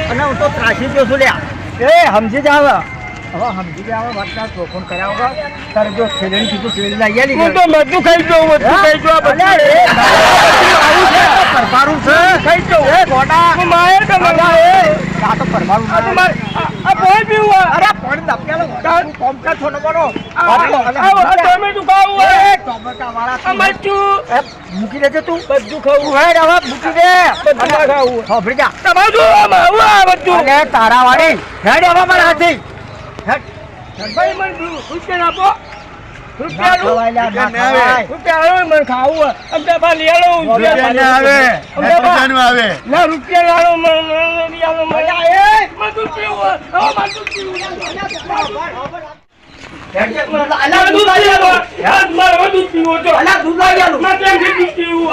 અને હું તો ત્રાસી ગયો છું લ્યા એ સમજી જાવ હવે સમજી જાવ વાતના ચોખણ કર્યા વગર તારે જો છેલ્લી કીધું છેલ્લી લઈ આલી હું તો બધું ખાઈ જાઉં બધું ખાઈ જાઉં પરમારું છે ખાઈ જાઉં એ ગોડા હું મારે તમારા આ તો પરમારું આ પોઈ પીવું અરે પાણી દપિયાલો તું કોમ કર છોનો બનો ટમેટું ખાવું એ ટોમેટા વાળા આ મરચું મૂકી દેજે તું બધું ખાવું હે હવે મૂકી દે બધું ના ખાવું ખબરી જા તમારું આવું આ બધું અરે તારા વાળી હેડ હવે મારા હાથી હેડ ભાઈ મને રૂપિયા આપો ના ખવાય લ્યા, ના ખવાય. રૂપિયા આવે મને ખાવું અમને બા લઈ આલો રૂપિયા ના આવે પૈસાનું આવે ના રૂપિયા લાવો મને લઈ આલો મને બધું પીવું હવે બધું પીવું અલા દૂધ પીવો યાર મારે બધું પીવો છો અલા દૂધ લાવી આલું. મારે કેમ પીવું